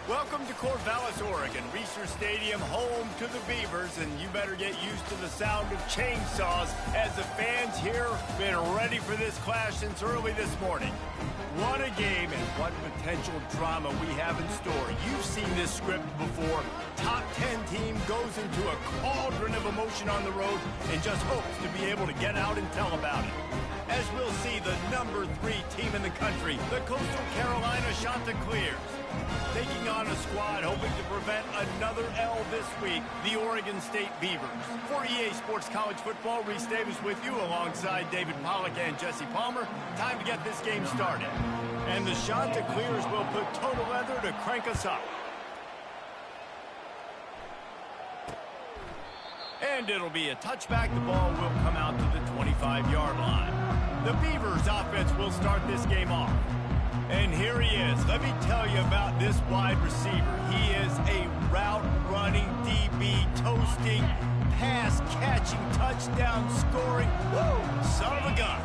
Welcome to Corvallis, Oregon, Research Stadium, home to the Beavers, and you better get used to the sound of chainsaws as the fans here have been ready for this clash since early this morning. What a game and what potential drama we have in store. You've seen this script before. Top 10 team goes into a cauldron of emotion on the road and just hopes to be able to get out and tell about it. As we'll see, the number 3 team in the country, the Coastal Carolina Chanticleers, taking on a squad hoping to prevent another L this week, the Oregon State Beavers. For EA Sports College Football, Reese Davis with you alongside David Pollack and Jesse Palmer. Time to get this game started. And the Chanticleers will put total leather to crank us up. And it'll be a touchback. The ball will come out to the 25-yard line. The Beavers offense will start this game off. And here he is. Let me tell you about this wide receiver. He is a route-running, DB, toasting, pass-catching, touchdown-scoring, son of a gun.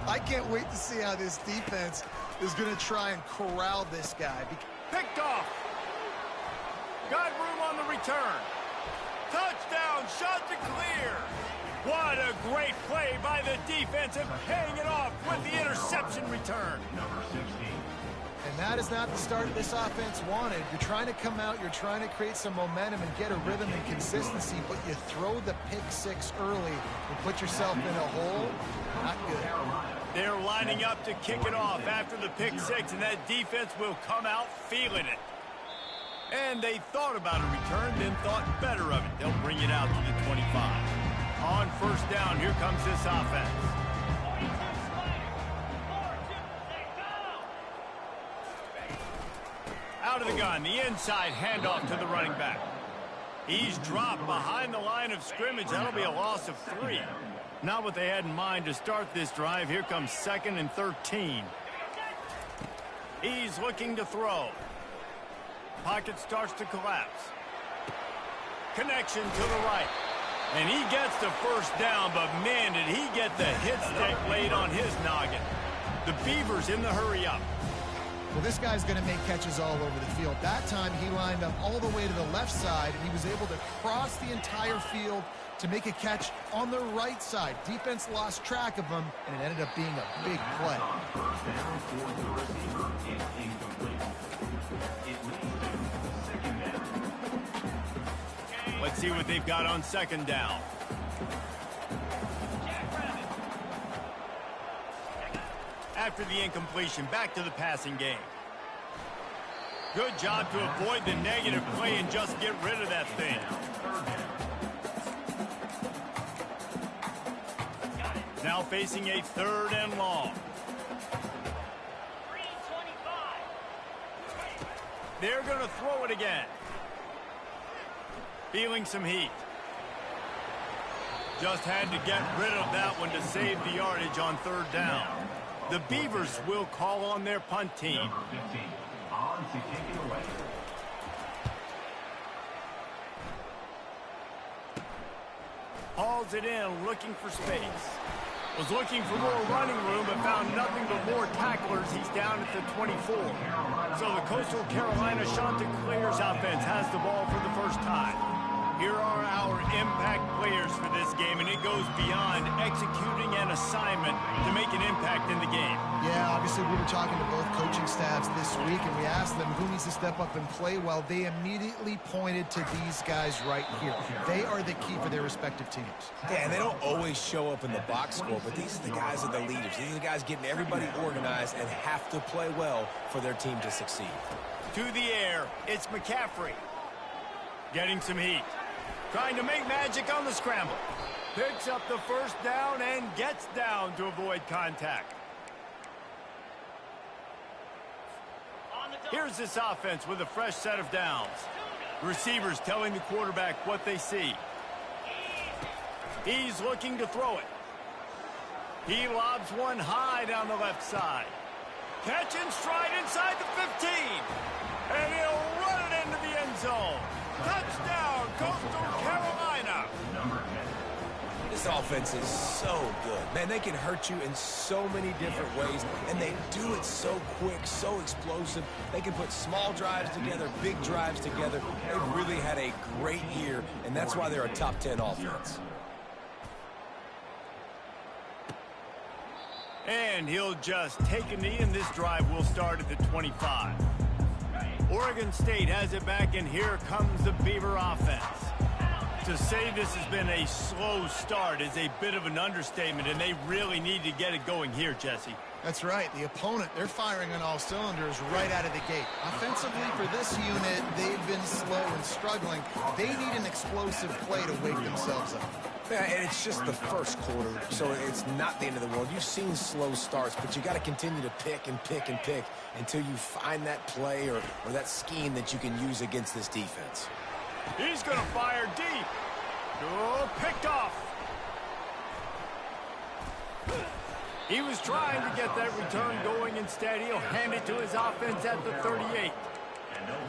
I can't wait to see how this defense is going to try and corral this guy. Picked off. Got room on the return. Touchdown, shot to clear. What a great play by the defense of paying it off with the interception return. And that is not the start this offense wanted. You're trying to come out, you're trying to create some momentum and get a rhythm and consistency, but you throw the pick 6 early and put yourself in a hole. Not good. They're lining up to kick it off after the pick 6, and that defense will come out feeling it. And they thought about a return, then thought better of it. They'll bring it out to the 25. On first down, here comes this offense. Out of the gun, the inside handoff to the running back. He's dropped behind the line of scrimmage. That'll be a loss of 3. Not what they had in mind to start this drive. Here comes 2nd and 13. He's looking to throw. Pocket starts to collapse. Connection to the right. And he gets the first down, but man, did he get the hit stick laid on his noggin. The Beavers in the hurry up. Well, this guy's going to make catches all over the field. That time, he lined up all the way to the left side, and he was able to cross the entire field to make a catch on the right side. Defense lost track of him, and it ended up being a big play. Let's see what they've got on 2nd down. After the incompletion, back to the passing game. Good job to avoid the negative play and just get rid of that thing. Now facing a 3rd and long. They're going to throw it again. Feeling some heat. Just had to get rid of that one to save the yardage on 3rd down. The Beavers will call on their punt team. Hauls it in, looking for space. Was looking for more running room, but found nothing but more tacklers. He's down at the 24. So the Coastal Carolina Chanticleers offense has the ball for the first time. Here are our impact players for this game, and it goes beyond executing an assignment to make an impact in the game. Yeah, obviously we were talking to both coaching staffs this week, and we asked them who needs to step up and play well. They immediately pointed to these guys right here. They are the key for their respective teams. Yeah, and they don't always show up in the box score, but these are the guys that are the leaders. These are the guys getting everybody organized and have to play well for their team to succeed. To the air, it's McCaffrey. Getting some heat. Trying to make magic on the scramble. Picks up the first down and gets down to avoid contact. Here's this offense with a fresh set of downs. Receivers telling the quarterback what they see. He's looking to throw it. He lobs one high down the left side. Catch and stride inside the 15. And he'll run it into the end zone. Touchdown, Coastal Carolina. This This offense is so good. Man, they can hurt you in so many different ways, and they do it so quick, so explosive. They can put small drives together, big drives together. They've really had a great year, and that's why they're a top 10 offense. And he'll just take a knee, and this drive will start at the 25. Oregon State has it back, and here comes the Beaver offense. To say this has been a slow start is a bit of an understatement, and they really need to get it going here, Jesse. That's right. The opponent, they're firing on all cylinders right out of the gate. Offensively, for this unit, they've been slow and struggling. They need an explosive play to wake themselves up. Yeah, and it's just the first quarter, so it's not the end of the world. You've seen slow starts, but you got to continue to pick and pick and pick until you find that play or that scheme that you can use against this defense. He's going to fire deep. Oh, picked off. He was trying to get that return going. Instead, he'll hand it to his offense at the 38.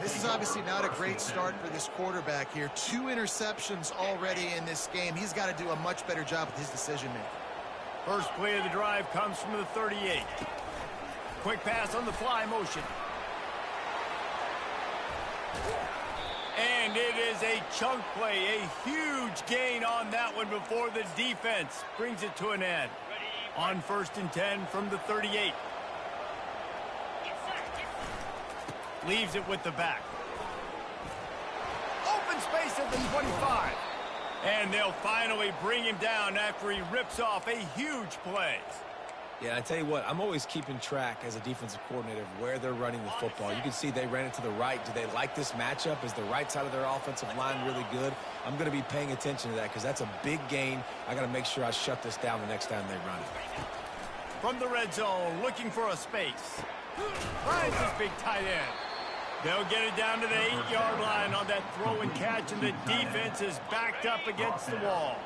This is obviously not a great start for this quarterback here. 2 interceptions already in this game. He's got to do a much better job with his decision-making. First play of the drive comes from the 38. Quick pass on the fly motion. And it is a chunk play, a huge gain on that one before the defense brings it to an end. On 1st and 10 from the 38. Leaves it with the back. Open space at the 25. And they'll finally bring him down after he rips off a huge play. Yeah, I tell you what, I'm always keeping track as a defensive coordinator of where they're running the football. You can see they ran it to the right. Do they like this matchup? Is the right side of their offensive line really good? I'm going to be paying attention to that because that's a big gain. I got to make sure I shut this down the next time they run it. From the red zone, looking for a space. Finds his big tight end. They'll get it down to the 8-yard line on that throw and catch, and the defense is backed up against the wall.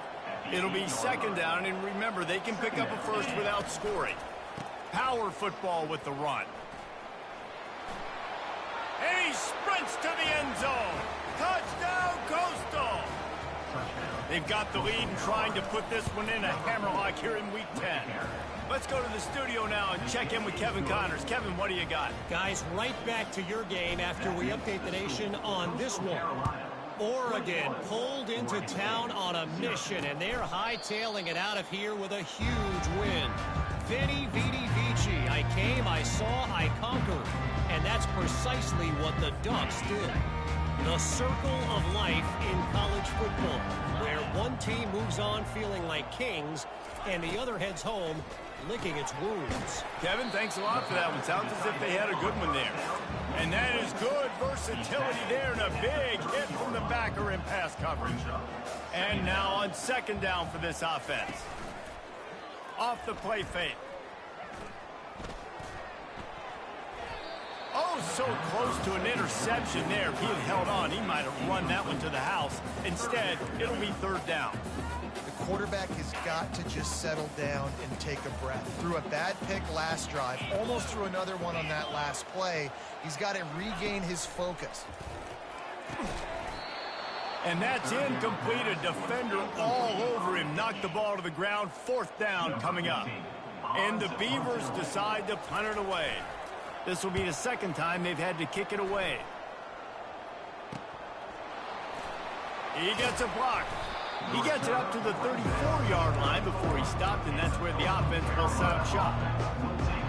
It'll be 2nd down, and remember, they can pick up a first without scoring. Power football with the run. And he sprints to the end zone. Touchdown, Coastal! They've got the lead and trying to put this one in a hammerlock here in Week 10. Let's go to the studio now and check in with Kevin Connors. Kevin, what do you got? Guys, right back to your game after we update the nation on this one. Oregon pulled into town on a mission, and they're hightailing it out of here with a huge win. Veni, Vidi, Vici. I came, I saw, I conquered. And that's precisely what the Ducks did. The circle of life in college football, where one team moves on feeling like kings, and the other heads home licking its wounds. Kevin, thanks a lot for that one. Sounds as if they had a good one there. And that is good versatility there, and a big hit from the backer in pass coverage. And now on 2nd down for this offense. Off the play fake. Oh, so close to an interception there. If he had held on, he might have run that one to the house. Instead, it'll be 3rd down. The quarterback has got to just settle down and take a breath. Threw a bad pick last drive, almost threw another one on that last play. He's got to regain his focus. And that's incomplete. A defender all over him. Knocked the ball to the ground. 4th down coming up. And the Beavers decide to punt it away. This will be the 2nd time they've had to kick it away. He gets a block. He gets it up to the 34-yard line before he stopped, and that's where the offense will set up shop.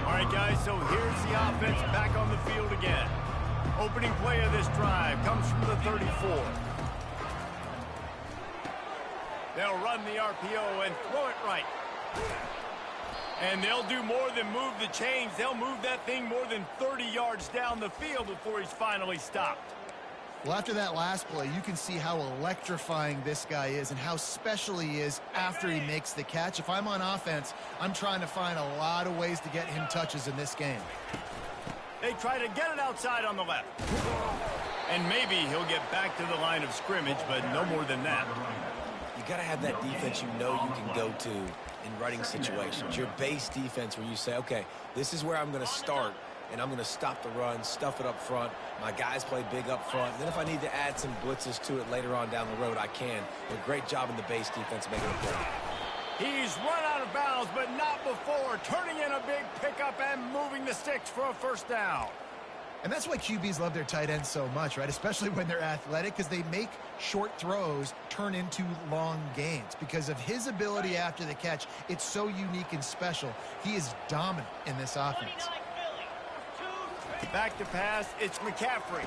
All right, guys, so here's the offense back on the field again. Opening play of this drive comes from the 34. They'll run the RPO and throw it right. And they'll do more than move the chains. They'll move that thing more than 30 yards down the field before he's finally stopped. Well, after that last play, you can see how electrifying this guy is and how special he is after he makes the catch. If I'm on offense, I'm trying to find a lot of ways to get him touches in this game. They try to get it outside on the left. And maybe he'll get back to the line of scrimmage, but no more than that. You got to have that defense you know you can go to in running situations. Your base defense where you say, okay, this is where I'm going to start, and I'm going to stop the run, stuff it up front. My guys play big up front. And then if I need to add some blitzes to it later on down the road, I can. But great job in the base defense making a play. He's run out of bounds, but not before. Turning in a big pickup and moving the sticks for a first down. And that's why QBs love their tight ends so much, right? Especially when they're athletic, because they make short throws turn into long gains. Because of his ability after the catch, it's so unique and special. He is dominant in this offense. Back to pass, it's McCaffrey.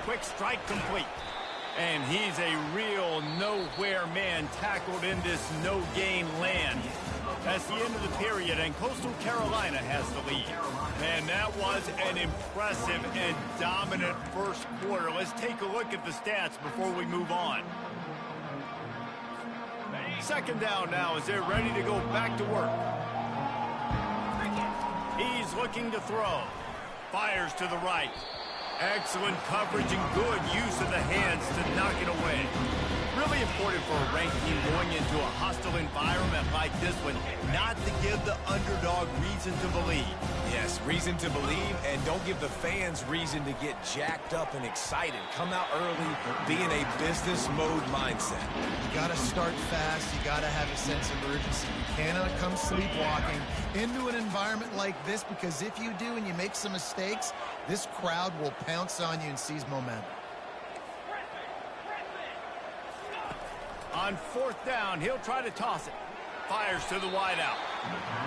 Quick strike complete. And he's a real nowhere man tackled in this no-gain land. That's the end of the period, and Coastal Carolina has the lead. Man, that was an impressive and dominant first quarter. Let's take a look at the stats before we move on. Second down now as they're ready to go back to work. He's looking to throw. Fires to the right. Excellent coverage and good use of the hands to knock it away. Really important for a ranked team going into a hostile environment like this one, not to give the underdog reason to believe. Yes, reason to believe, and don't give the fans reason to get jacked up and excited. Come out early, be in a business mode mindset. You got to start fast. You got to have a sense of urgency. You cannot come sleepwalking into an environment like this, because if you do and you make some mistakes, this crowd will pounce on you and seize momentum. On fourth down, he'll try to toss it. Fires to the wideout.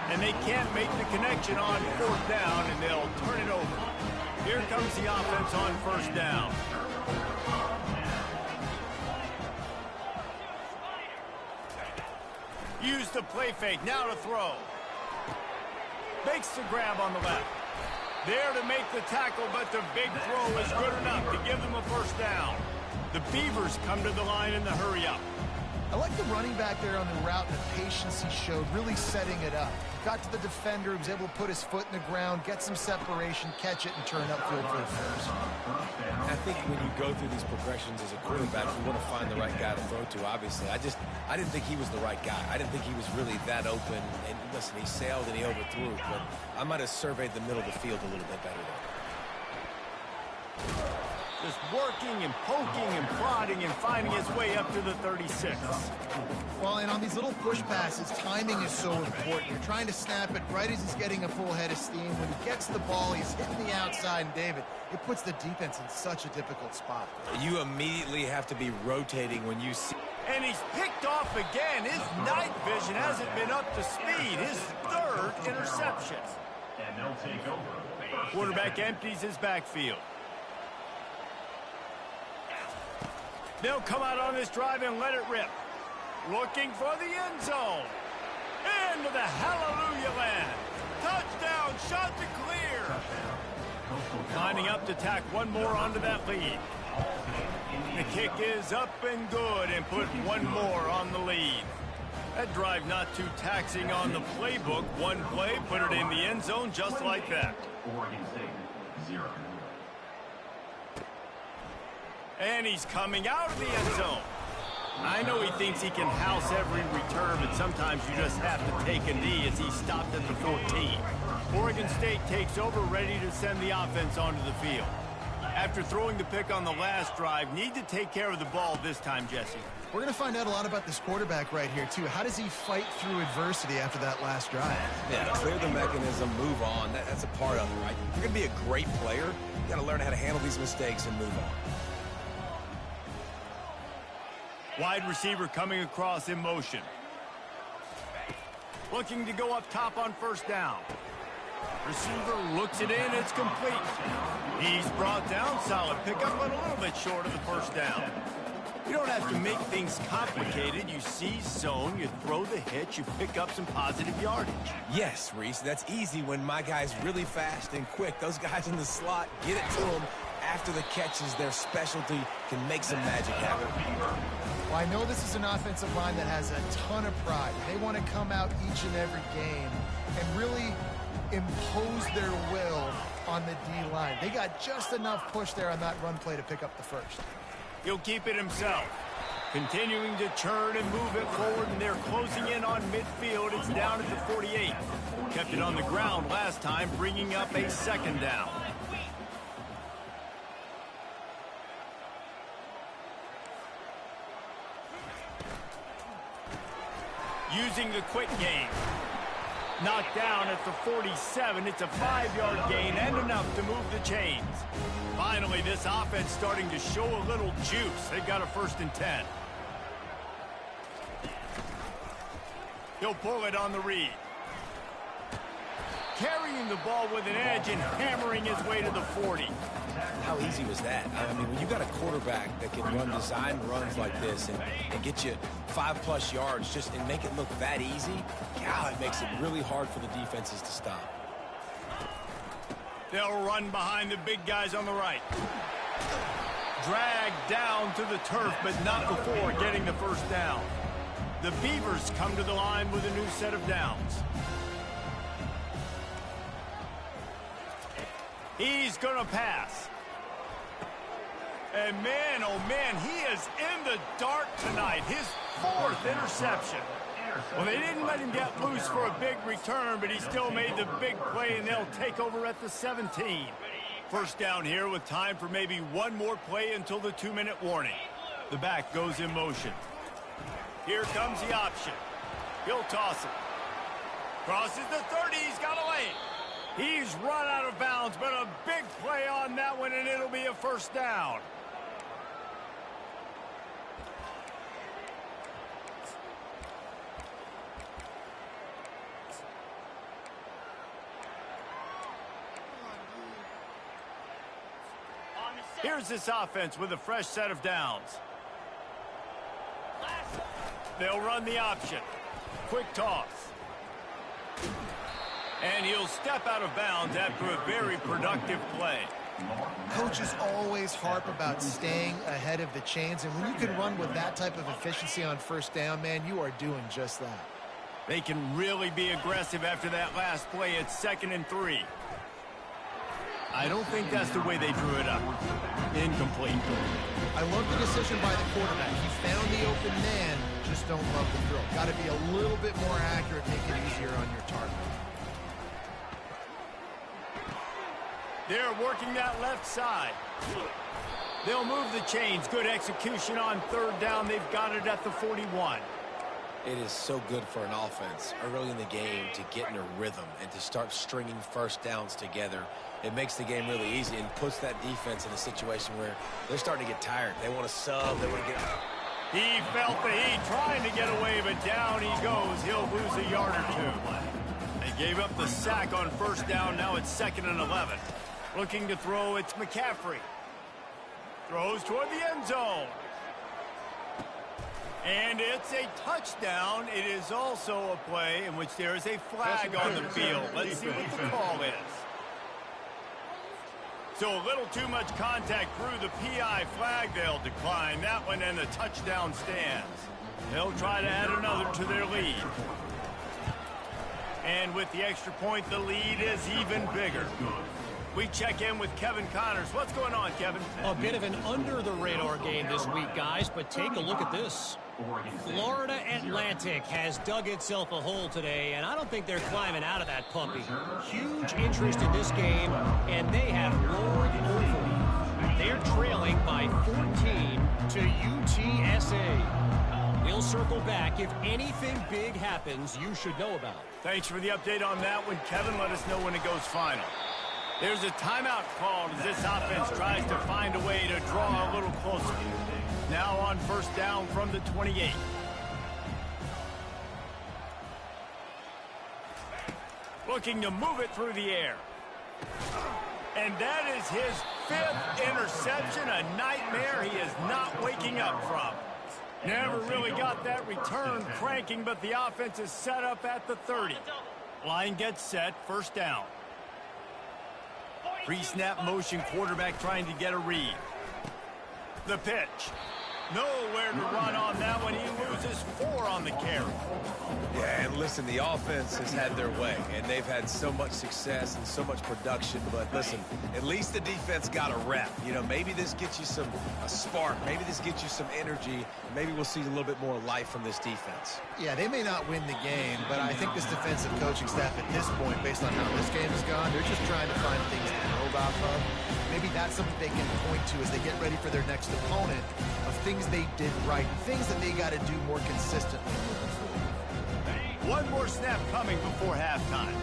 And they can't make the connection on fourth down, and they'll turn it over. Here comes the offense on first down. Use the play fake, now to throw. Makes the grab on the left. There to make the tackle, but the big throw is good enough to give them a first down. The Beavers come to the line in the hurry-up. I like the running back there on the route and the patience he showed, really setting it up. Got to the defender, he was able to put his foot in the ground, get some separation, catch it, and turn upfield for the first. I think when you go through these progressions as a quarterback, you want to find the right guy to throw to, obviously. I didn't think he was the right guy. I didn't think he was really that open. And listen, he sailed and he overthrew, but I might have surveyed the middle of the field a little bit better there. Just working and poking and prodding and finding his way up to the 36. Well, and on these little push passes, timing is so important. You're trying to snap it right as he's getting a full head of steam. When he gets the ball, he's hitting the outside, and David, it puts the defense in such a difficult spot. You immediately have to be rotating when you see... And he's picked off again. His night vision hasn't been up to speed. His third interception. And they'll take over. Quarterback empties his backfield. They'll come out on this drive and let it rip. Looking for the end zone. Into the hallelujah land. Touchdown, shot to clear. Lining up to tack one more onto that lead. The kick is up and good and put one more on the lead. That drive not too taxing on the playbook. One play, put it in the end zone just like that. Oregon State, 0. And he's coming out of the end zone. I know he thinks he can house every return, but sometimes you just have to take a knee as he stopped at the 14. Oregon State takes over, ready to send the offense onto the field. After throwing the pick on the last drive, need to take care of the ball this time, Jesse. We're going to find out a lot about this quarterback right here, too. How does he fight through adversity after that last drive? Yeah, clear the mechanism, move on. That's a part of it, right? If you're going to be a great player, you got to learn how to handle these mistakes and move on. Wide receiver coming across in motion. Looking to go up top on first down. Receiver looks it in, it's complete. He's brought down, solid pickup, but a little bit short of the first down. You don't have to make things complicated. You see zone, you throw the hitch, you pick up some positive yardage. Yes, Reese, that's easy when my guy's really fast and quick. Those guys in the slot, get it to them after the catch is their specialty, can make some magic happen. Well, I know this is an offensive line that has a ton of pride. They want to come out each and every game and really impose their will on the D-line. They got just enough push there on that run play to pick up the first. He'll keep it himself. Continuing to churn and move it forward, and they're closing in on midfield. It's down at the 48. Kept it on the ground last time, bringing up a second down. using the quick game. Knocked down at the 47. It's a 5-yard gain and enough to move the chains. Finally, this offense starting to show a little juice. They've got a 1st and 10. He'll pull it on the read. Carrying the ball with an edge and hammering his way to the 40. How easy was that? I mean, when you got a quarterback that can run design runs like this and get you 5+ yards just and make it look that easy, God, it makes it really hard for the defenses to stop. They'll run behind the big guys on the right. Dragged down to the turf, but not before getting the 1st down. The Beavers come to the line with a new set of downs. He's going to pass. And man, oh man, he is in the dark tonight. His 4th interception. Well, they didn't let him get loose for a big return, but he still made the big play, and they'll take over at the 17. 1st down here with time for maybe one more play until the 2-minute warning. The back goes in motion. Here comes the option. He'll toss it. Crosses the 30. He's got a lane. He's run out of bounds, but a big play on that one, and it'll be a 1st down. Here's this offense with a fresh set of downs. They'll run the option. Quick toss. And he'll step out of bounds after a very productive play. Coaches always harp about staying ahead of the chains, and when you can run with that type of efficiency on 1st down, man, you are doing just that. They can really be aggressive after that last play. It's 2nd and 3. I don't think that's the way they drew it up. Incomplete. I love the decision by the quarterback. He found the open man, just don't love the throw. Got to be a little bit more accurate, make it easier on your target. They're working that left side. They'll move the chains. Good execution on 3rd down. They've got it at the 41. It is so good for an offense early in the game to get in a rhythm and to start stringing 1st downs together. It makes the game really easy and puts that defense in a situation where they're starting to get tired. They want to sub. They want to get out. He felt the heat trying to get away, but down he goes. He'll lose a yard or 2. They gave up the sack on 1st down. Now it's 2nd and 11. Looking to throw, it's McCaffrey. Throws toward the end zone. And it's a touchdown. It is also a play in which there is a flag on the field. Let's see what the call is. So a little too much contact through the PI flag. They'll decline that one, and the touchdown stands. They'll try to add another to their lead. And with the extra point, the lead is even bigger. We check in with Kevin Connors. What's going on, Kevin? A bit of an under-the-radar game this week, guys, but take a look at this. Florida Atlantic has dug itself a hole today, and I don't think they're climbing out of that puppy. Huge interest in this game, and they have roared over. They're trailing by 14 to UTSA. We'll circle back. If anything big happens, you should know about it. Thanks for the update on that one, Kevin. Let us know when it goes final. There's a timeout called as this offense tries to find a way to draw a little closer. Now on 1st down from the 28. Looking to move it through the air. And that is his 5th interception, a nightmare he is not waking up from. Never really got that return cranking, but the offense is set up at the 30. Line gets set, 1st down. Pre-snap motion, quarterback trying to get a read. The pitch. Nowhere to run on that one. He loses 4 on the carry. Yeah, and listen, the offense has had their way, and they've had so much success and so much production. But listen, at least the defense got a rep. You know, maybe this gets you a spark. Maybe this gets you some energy. Maybe we'll see a little bit more life from this defense. Yeah, they may not win the game, but I think this defensive coaching staff at this point, based on how this game has gone, they're just trying to find things to build off of. Maybe that's something they can point to as they get ready for their next opponent, of things they did right, things that they got to do more consistently moving forward. One more snap coming before halftime.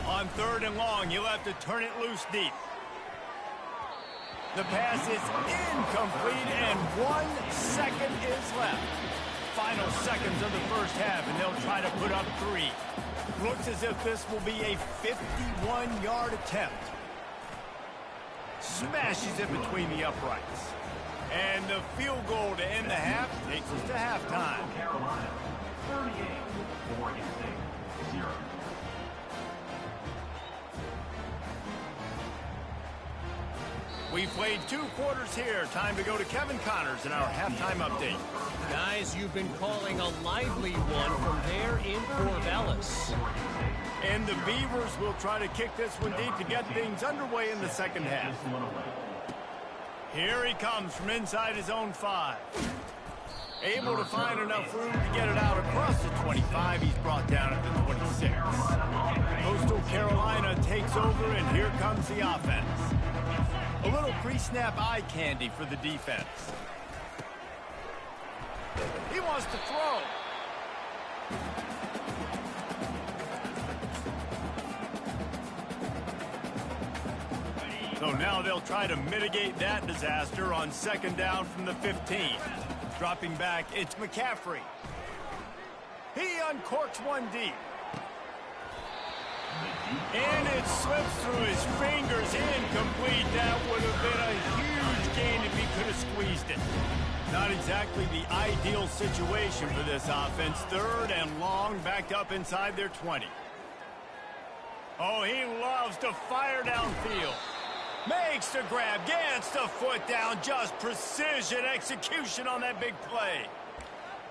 On 3rd and long, he'll have to turn it loose deep. The pass is incomplete, and 1 second is left. Final seconds of the first half, and they'll try to put up 3. Looks as if this will be a 51-yard attempt. Smashes it between the uprights. And the field goal to end the half takes us to halftime. Carolina, 38, Oregon State, 0. We've played 2 quarters here. Time to go to Kevin Connors in our halftime update. Guys, you've been calling a lively one from there in Corvallis. And the Beavers will try to kick this one deep to get things underway in the second half. Here he comes from inside his own 5. Able to find enough room to get it out across the 25. He's brought down at the 26. Coastal Carolina takes over, and here comes the offense. A little pre-snap eye candy for the defense. He wants to throw. So now they'll try to mitigate that disaster on 2nd down from the 15. Dropping back, it's McCaffrey. He uncorks one deep. And it slips through his fingers, incomplete. That would have been a huge gain if he could have squeezed it. Not exactly the ideal situation for this offense. 3rd and long, backed up inside their 20. Oh, he loves to fire downfield. Makes the grab, gets the foot down, just precision execution on that big play.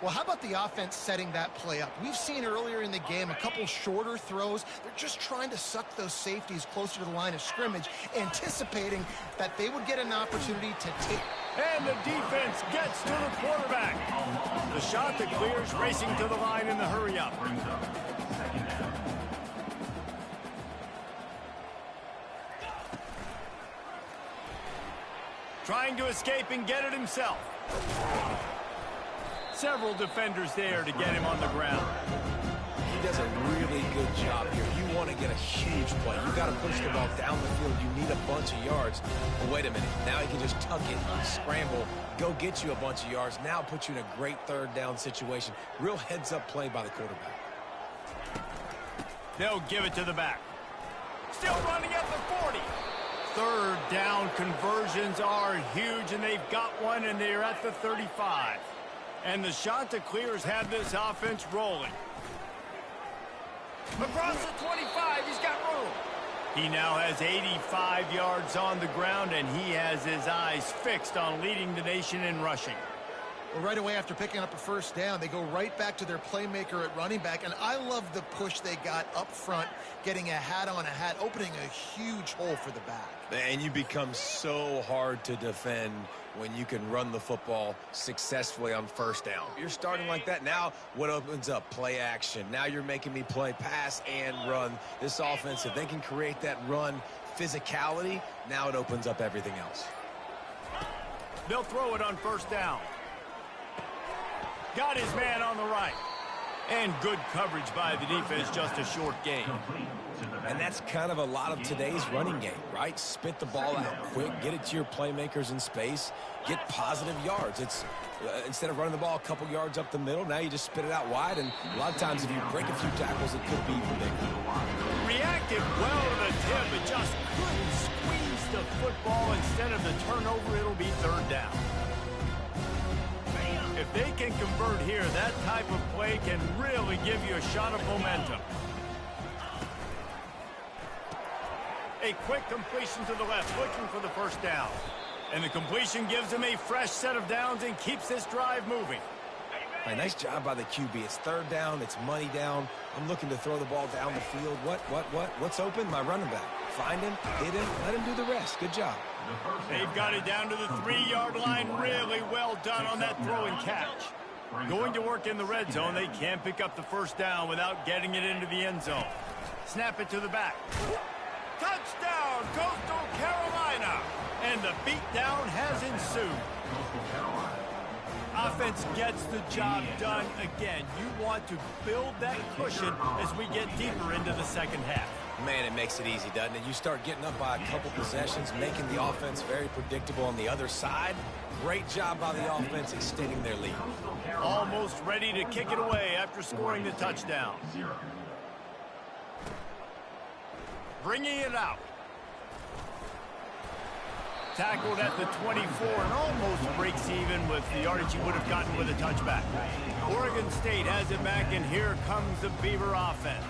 Well, how about the offense setting that play up? We've seen earlier in the game a couple shorter throws. They're just trying to suck those safeties closer to the line of scrimmage, anticipating that they would get an opportunity to take. And the defense gets to the quarterback. The shot that clears, racing to the line in the hurry-up. Trying to escape and get it himself. Several defenders there to get him on the ground. He does a really good job here. You want to get a huge play. You got to push the ball down the field. You need a bunch of yards. But wait a minute. Now he can just tuck it, scramble, go get you a bunch of yards. Now put you in a great 3rd down situation. Real heads-up play by the quarterback. They'll give it to the back. Still running at the 40. 3rd down conversions are huge, and they've got one, and they're at the 35. And the shot to clears had this offense rolling. Across the 25, he's got room. He now has 85 yards on the ground, and he has his eyes fixed on leading the nation in rushing. Well, right away after picking up a 1st down, they go right back to their playmaker at running back, and I love the push they got up front, getting a hat on a hat, opening a huge hole for the back. And you become so hard to defend when you can run the football successfully on 1st down. You're starting like that. Now what opens up? Play action. Now you're making me play pass and run. This offense, if they can create that run physicality, now it opens up everything else. They'll throw it on 1st down. Got his man on the right. And good coverage by the defense, just a short gain. And that's kind of a lot of today's running game, right? Spit the ball out quick, get it to your playmakers in space, get positive yards. It's instead of running the ball a couple yards up the middle, now you just spit it out wide, and a lot of times if you break a few tackles, it could be even bigger. Reacted well to the tip, but just couldn't squeeze the football. Instead of the turnover, it'll be 3rd down. If they can convert here, that type of play can really give you a shot of momentum. A quick completion to the left, looking for the 1st down. And the completion gives him a fresh set of downs and keeps this drive moving. Right, nice job by the QB. It's 3rd down. It's money down. I'm looking to throw the ball down the field. What's open? My running back. Find him, hit him, let him do the rest. Good job. They've got it down to the 3-yard line. Really well done on that throw and catch. Going to work in the red zone. They can't pick up the 1st down without getting it into the end zone. Snap it to the back. Touchdown, Coastal Carolina. And the beatdown has ensued. offense gets the job done again. You want to build that cushion as we get deeper into the second half. Man, it makes it easy, doesn't it? You start getting up by a couple possessions, making the offense very predictable on the other side. Great job by the offense extending their lead. Almost ready to kick it away after scoring the touchdown. Bringing it out. Tackled at the 24 and almost breaks even with the yardage he would have gotten with a touchback. Oregon State has it back, and here comes the Beaver offense.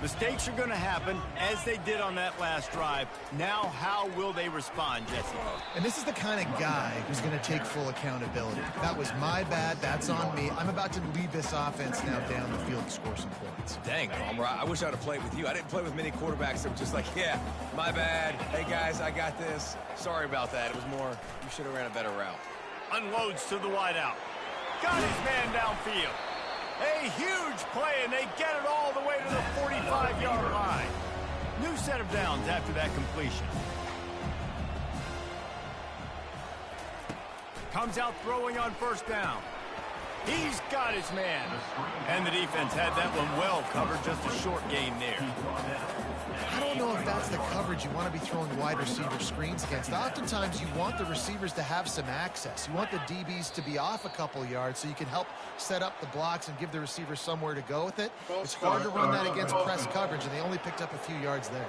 Mistakes are going to happen, as they did on that last drive. Now, how will they respond, Jesse? And this is the kind of guy who's going to take full accountability. That was my bad. That's on me. I'm about to lead this offense now down the field to score some points. Dang, Palmer, I wish I would have played with you. I didn't play with many quarterbacks that were just like, yeah, my bad. Hey, guys, I got this. Sorry about that. It was more, you should have ran a better route. Unloads to the wideout. Got his man downfield. A huge play, and they get it all the way to the 45-yard line. New set of downs after that completion. Comes out throwing on first down. He's got his man. And the defense had that one well covered, just a short gain there. I don't know if that's the coverage you want to be throwing wide receiver screens against. Oftentimes, you want the receivers to have some access. You want the DBs to be off a couple yards so you can help set up the blocks and give the receiver somewhere to go with it. It's hard to run that against press coverage, and they only picked up a few yards there.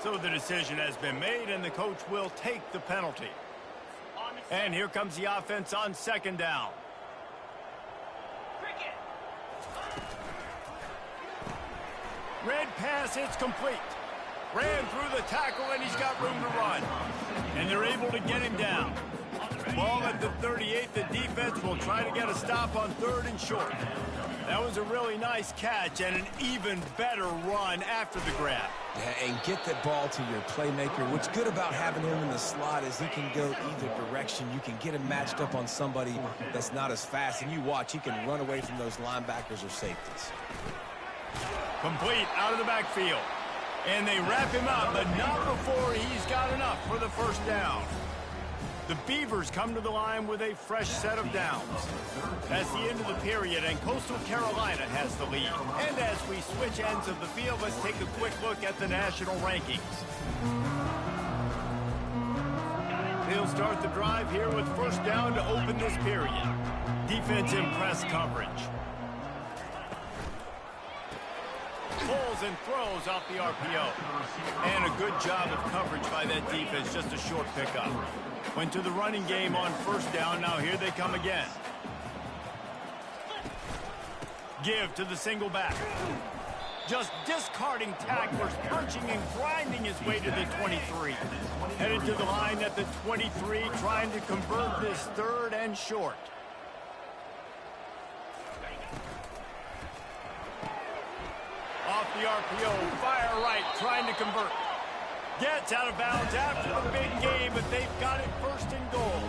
So the decision has been made, and the coach will take the penalty. And here comes the offense on second down. Red pass, it's complete. Ran through the tackle, and he's got room to run. And they're able to get him down. Ball at the 38. The defense will try to get a stop on third and short. That was a really nice catch and an even better run after the grab. Yeah, and get that ball to your playmaker. What's good about having him in the slot is he can go either direction. You can get him matched up on somebody that's not as fast, and you watch, he can run away from those linebackers or safeties. Complete out of the backfield. And they wrap him up, but not before he's got enough for the first down. The Beavers come to the line with a fresh set of downs. That's the end of the period, and Coastal Carolina has the lead. And as we switch ends of the field, let's take a quick look at the national rankings. They'll start the drive here with first down to open this period. Defense in press coverage. Pulls and throws off the RPO. And a good job of coverage by that defense, just a short pickup. Went to the running game on first down. Now here they come again. Give to the single back. Just discarding tacklers, punching and grinding his way to the 23. Headed to the line at the 23, trying to convert this third and short. Off the RPO, fire right, trying to convert. Gets out of bounds after the big game, but they've got it first and goal.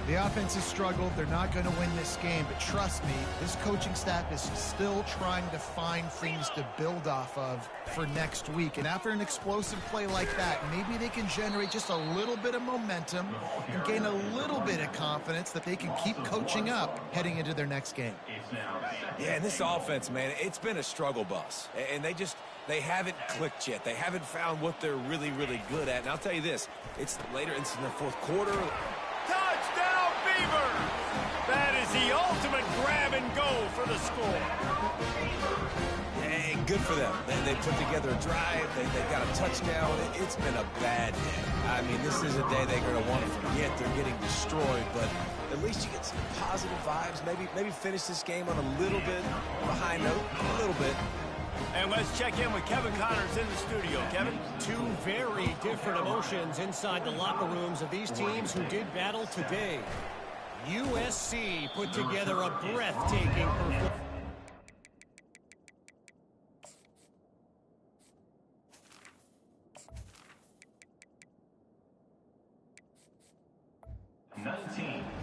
The offense has struggled. They're not going to win this game, but trust me, this coaching staff is still trying to find things to build off of for next week. And after an explosive play like that, maybe they can generate just a little bit of momentum and gain a little bit of confidence that they can keep coaching up heading into their next game. Yeah, and this offense, man, it's been a struggle bus. And they haven't clicked yet. They haven't found what they're really, really good at. And I'll tell you this, it's later, it's in the fourth quarter. Touchdown, Beavers! That is the ultimate grab and go for the score. Hey, good for them. They put together a drive. They got a touchdown. It's been a bad day. I mean, this is a day they're going to want to forget. They're getting destroyed, but at least you get some positive vibes. Maybe finish this game on a little bit of a high note, a little bit. And let's check in with Kevin Connors in the studio. Kevin? Two very different emotions inside the locker rooms of these teams who did battle today. USC put together a breathtaking performance.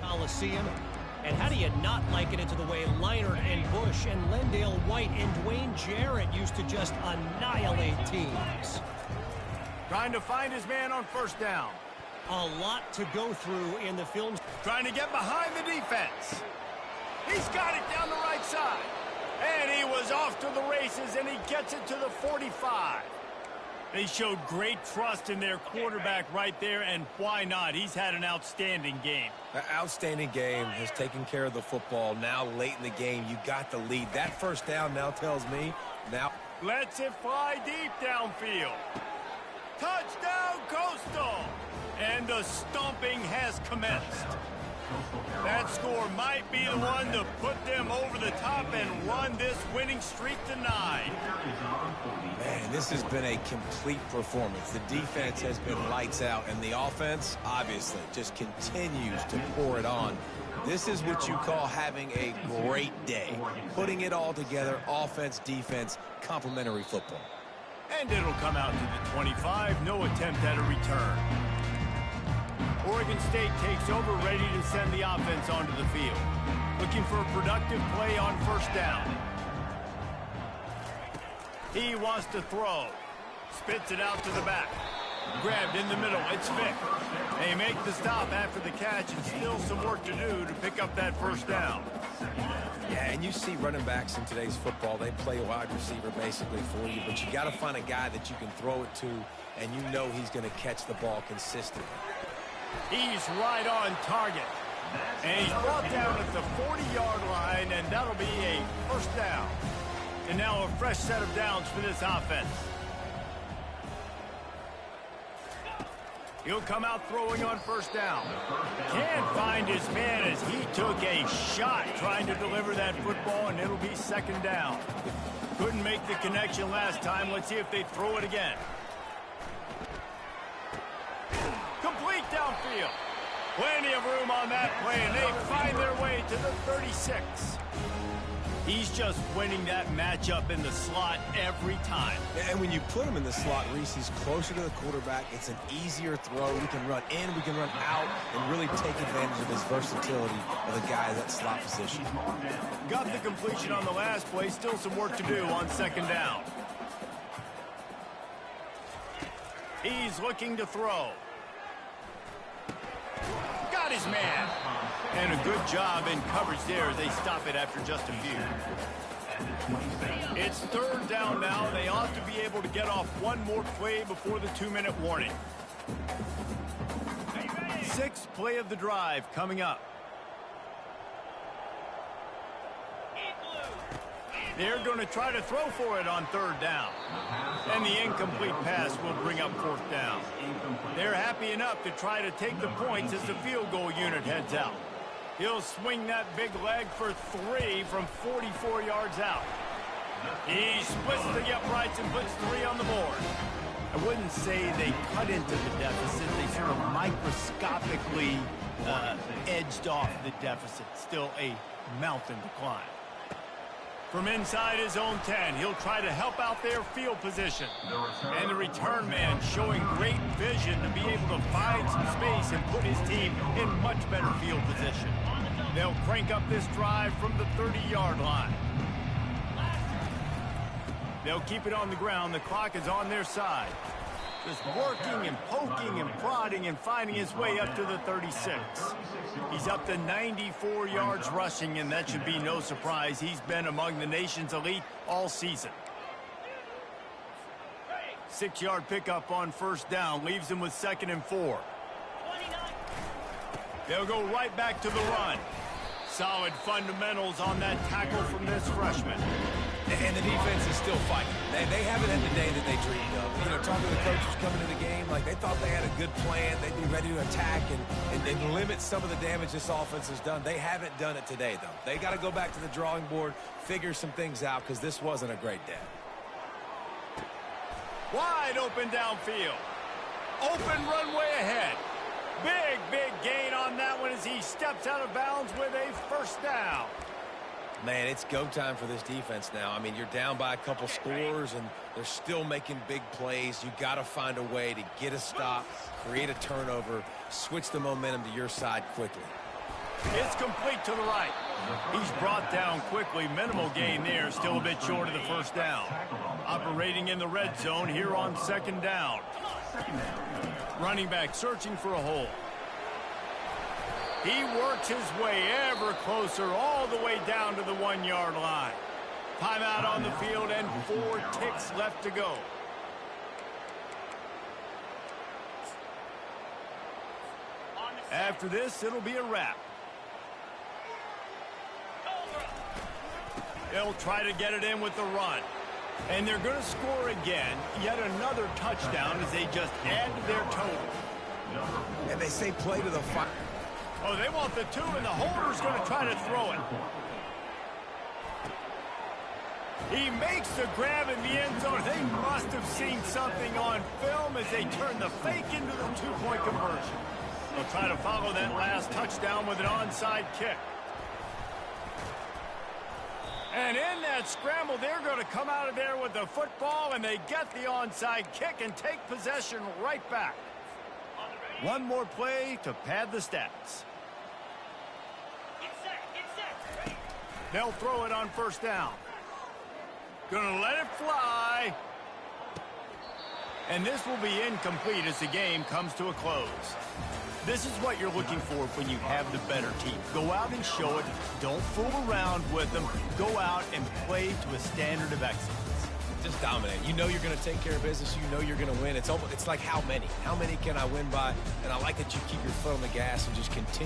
Coliseum. And how do you not liken it to the way Leinart and Bush and Lendale White and Dwayne Jarrett used to just annihilate teams? Trying to find his man on first down. A lot to go through in the film. Trying to get behind the defense. He's got it down the right side. And he was off to the races, and he gets it to the 45. They showed great trust in their quarterback right there, and why not? He's had an outstanding game. An outstanding game, has taken care of the football. Now late in the game, you got the lead. That first down now tells me now. Lets it fly deep downfield. Touchdown, Coastal! And the stomping has commenced. That score might be the one to put them over the top and run this winning streak to 9. Man, this has been a complete performance. The defense has been lights out, and the offense, obviously, just continues to pour it on. This is what you call having a great day. Putting it all together, offense, defense, complementary football. And it'll come out to the 25. No attempt at a return. Oregon State takes over, ready to send the offense onto the field. Looking for a productive play on first down. He wants to throw. Spits it out to the back. Grabbed in the middle. It's Vick. They make the stop after the catch, and still some work to do to pick up that first down. Yeah, and you see running backs in today's football, they play wide receiver basically for you, but you got to find a guy that you can throw it to, and you know he's going to catch the ball consistently. He's right on target. And he's brought down at the 40-yard line, and that'll be a first down. And now a fresh set of downs for this offense. He'll come out throwing on first down. Can't find his man as he took a shot trying to deliver that football, and it'll be second down. Couldn't make the connection last time. Let's see if they throw it again. Complete downfield. Plenty of room on that play, and they find their way to the 36. He's just winning that matchup in the slot every time. And when you put him in the slot, Reese, he's closer to the quarterback. It's an easier throw. We can run in, we can run out, and really take advantage of his versatility of the guy in that slot position. Got the completion on the last play. Still some work to do on second down. He's looking to throw. Got his man. And a good job in coverage there as they stop it after just a few. It's third down now. They ought to be able to get off one more play before the 2-minute warning. Sixth play of the drive coming up. They're going to try to throw for it on third down. And the incomplete pass will bring up fourth down. They're happy enough to try to take the points as the field goal unit heads out. He'll swing that big leg for 3 from 44 yards out. He splits the uprights and puts 3 on the board. I wouldn't say they cut into the deficit. They sort of microscopically edged off the deficit. Still a mountain to climb. From inside his own 10, he'll try to help out their field position. And the return man showing great vision to be able to find some space and put his team in much better field position. They'll crank up this drive from the 30-yard line. They'll keep it on the ground. The clock is on their side. Just working and poking and prodding and finding his way up to the 36. He's up to 94 yards rushing, and that should be no surprise. He's been among the nation's elite all season. 6-yard pickup on first down leaves him with 2nd and 4. They'll go right back to the run. Solid fundamentals on that tackle from this freshman. And the defense is still fighting. They haven't had the day that they dreamed of. You know, talking to the coaches coming to the game, like they thought they had a good plan. They'd be ready to attack and limit some of the damage this offense has done. They haven't done it today, though. They got to go back to the drawing board, figure some things out, because this wasn't a great day. Wide open downfield. Open runway ahead. Big gain on that one as he steps out of bounds with a first down. Man, it's go time for this defense now. I mean, you're down by a couple scores, and they're still making big plays. You got to find a way to get a stop, create a turnover, switch the momentum to your side quickly. It's complete to the right. He's brought down quickly. Minimal gain there, still a bit short of the first down. Operating in the red zone here on second down. Second down. Running back searching for a hole. He works his way ever closer all the way down to the 1-yard line. Timeout on the field and 4 ticks left to go. After this, it'll be a wrap. They'll try to get it in with the run. And they're going to score again. Yet another touchdown as they just add to their total. And they say play to the fire. Oh, they want the 2, and the holder's going to try to throw it. He makes the grab in the end zone. They must have seen something on film as they turn the fake into the 2-point conversion. They'll try to follow that last touchdown with an onside kick. And in that scramble, they're going to come out of there with the football, and they get the onside kick and take possession right back. One more play to pad the stats. They'll throw it on first down. Gonna let it fly. And this will be incomplete as the game comes to a close. This is what you're looking for when you have the better team. Go out and show it. Don't fool around with them. Go out and play to a standard of excellence. Just dominate. You know you're going to take care of business. You know you're going to win. It's like how many? How many can I win by? And I like that you keep your foot on the gas and just continue.